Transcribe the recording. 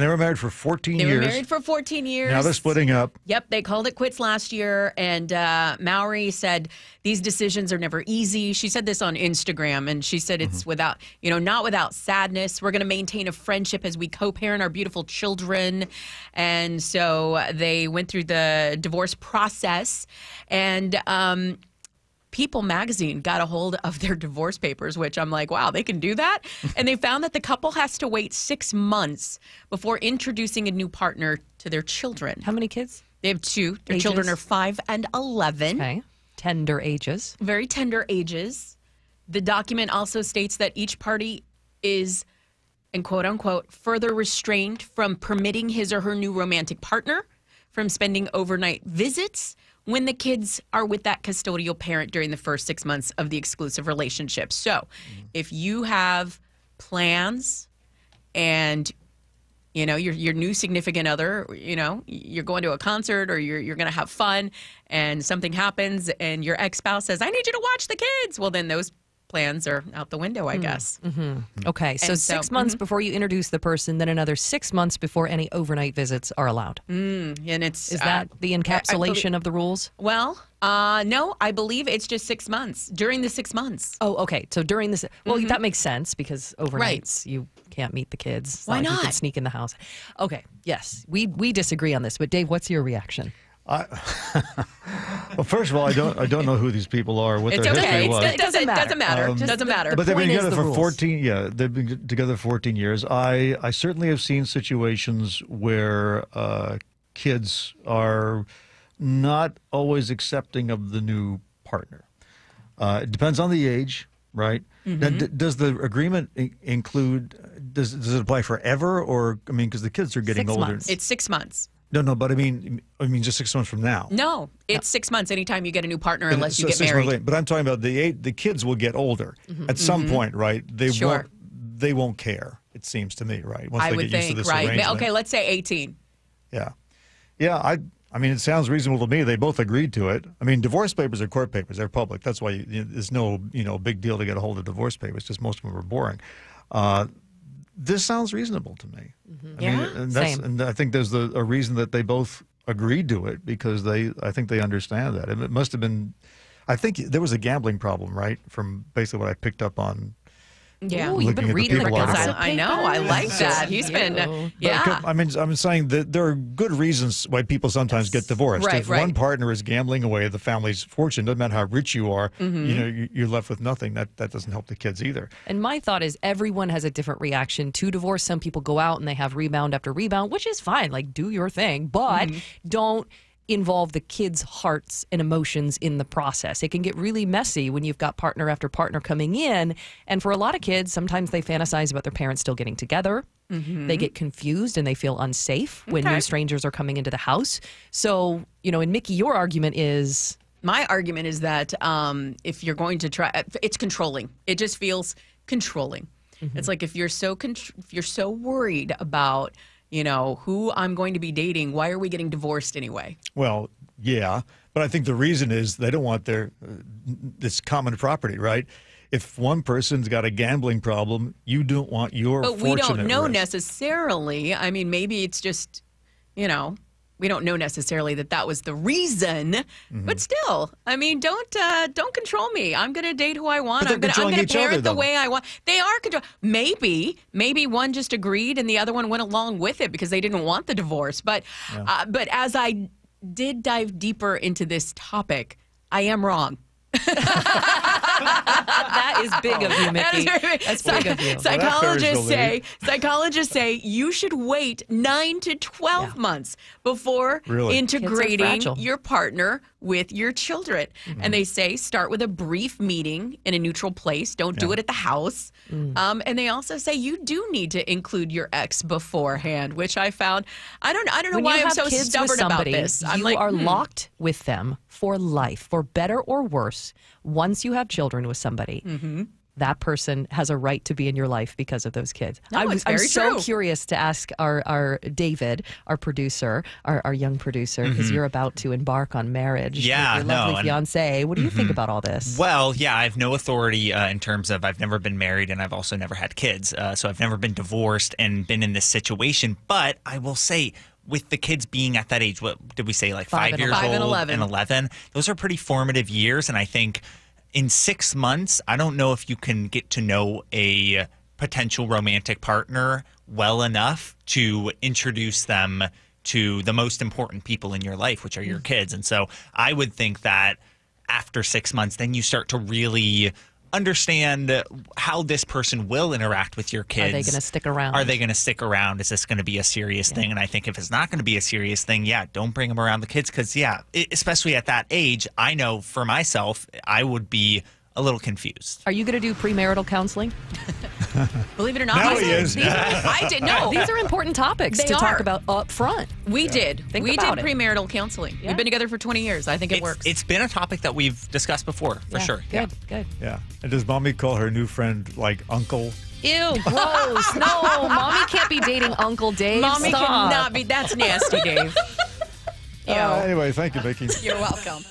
And they were married for 14 years. They were married for 14 years. Now they're splitting up. Yep, they called it quits last year. And Mowry said these decisions are never easy. She said this on Instagram, and she said it's without, not without sadness. We're going to maintain a friendship as we co-parent our beautiful children. And so they went through the divorce process, and People magazine got a hold of their divorce papers, which I'm like, wow, they can do that? And they found that the couple has to wait 6 months before introducing a new partner to their children. How many kids? They have 2. Their Ages? children are 5 and 11. Okay. Tender ages. Very tender ages. The document also states that each party is, and quote unquote, further restrained from permitting his or her new romantic partner from spending overnight visits when the kids are with that custodial parent during the first 6 months of the exclusive relationship. So if you have plans and, your new significant other, you're going to a concert or you're going to have fun and something happens and your ex-spouse says, I need you to watch the kids. Well, then those plans are out the window, I guess. Okay, so 6 months before you introduce the person, then another 6 months before any overnight visits are allowed. And it's Is that the encapsulation of the rules? Well, no, I believe it's just 6 months, during the 6 months. Oh, okay. So during this, well, that makes sense because overnights you can't meet the kids. It's Why like You not? can sneak in the house. Okay, yes, we disagree on this, but Dave, what's your reaction? Well, first of all, I don't know who these people are. What It's their okay. history was. It doesn't matter. Doesn't matter. But they've been point is together the for rules. 14. Yeah, they've been together for 14 years. I certainly have seen situations where kids are not always accepting of the new partner. It depends on the age, right? Now, does the agreement include? Does it apply forever, or because the kids are getting 6 older? months. It's 6 months. No, but I mean just 6 months from now. No, it's 6 months anytime you get a new partner And unless you so get 6 months married. later. But I'm talking about the kids will get older at some point, right? Sure. They won't care. It seems to me, right? Once I they would get used to think, this right? arrangement. Okay, let's say 18. Yeah. I mean, it sounds reasonable to me. They both agreed to it. I mean, divorce papers are court papers. They're public. That's why there's no big deal to get a hold of divorce papers. Just most of them are boring. This sounds reasonable to me. Same. And I think there's a reason that they both agreed to it because I think they understand that. It must have been. I think there was a gambling problem, right? From basically what I picked up on. Yeah. Ooh, you've been Looking at the reading the people article. gossip I know. I like that. He's been, yeah. I'm saying that there are good reasons why people sometimes get divorced. Right, if right. one partner is gambling away the family's fortune, doesn't matter how rich you are, you're left with nothing. That doesn't help the kids either. And my thought is everyone has a different reaction to divorce. Some people go out and they have rebound after rebound, which is fine. Like, do your thing, but don't involve the kids' hearts and emotions in the process. It can get really messy when you've got partner after partner coming in. And for a lot of kids, sometimes they fantasize about their parents still getting together. They get confused and they feel unsafe when new strangers are coming into the house. So, and Micki, your argument is... My argument is that if you're going to try, it's controlling. It just feels controlling. It's like if you're so worried about, who I'm going to be dating, why are we getting divorced anyway? Well, yeah, but I think the reason is they don't want this common property, right? If one person's got a gambling problem, you don't want your But fortune we don't at know risk. necessarily. I mean, maybe it's just, we don't know necessarily that was the reason. But still, I mean, don't control me. I'm going to date who I want. But they're I'm controlling going each to parent other, the though. way I want. They are control. Maybe one just agreed and the other one went along with it because they didn't want the divorce. But as I did dive deeper into this topic, I am wrong. That is big of you, Micki. That's big of you. Psychologists say you should wait 9 to 12 months before Really? integrating Kids are fragile. your partner with your children. And they say start with a brief meeting in a neutral place. Don't do it at the house. And they also say you do need to include your ex beforehand, which I found. I don't know When why you I'm have so kids stubborn with somebody, about this. I'm you like, are locked with them for life, for better or worse. Once you have children with somebody, that person has a right to be in your life because of those kids. No, it's I'm very so true. curious to ask our David, our producer, our young producer, because you're about to embark on marriage with your lovely fiance. What do you think about all this? Well, yeah, I have no authority in terms of I've never been married and I've also never had kids. So I've never been divorced and been in this situation. But I will say, with the kids being at that age, what did we say, like 5 years Five old and 11. and 11? Those are pretty formative years. And I think in 6 months, I don't know if you can get to know a potential romantic partner well enough to introduce them to the most important people in your life, which are your kids. And so I would think that after 6 months, then you start to really understand how this person will interact with your kids. Are they going to stick around? Are they going to stick around? Is this going to be a serious thing? And I think if it's not going to be a serious thing, don't bring them around the kids. Because, especially at that age, I know for myself, I would be a little confused. Are you going to do premarital counseling? Believe it or not, Now he is. I did. No, These are important topics They to talk are. about up front. we did. Think We about did it. premarital counseling. Yeah. We've been together for 20 years. I think it works. It's been a topic that we've discussed before, for Yeah, sure. Good, good. Yeah. And does mommy call her new friend like uncle? Ew, gross. No, mommy can't be dating Uncle Dave. Mommy Stop. cannot be. That's nasty, Dave. Ew. Anyway, thank you, Micki. You're welcome.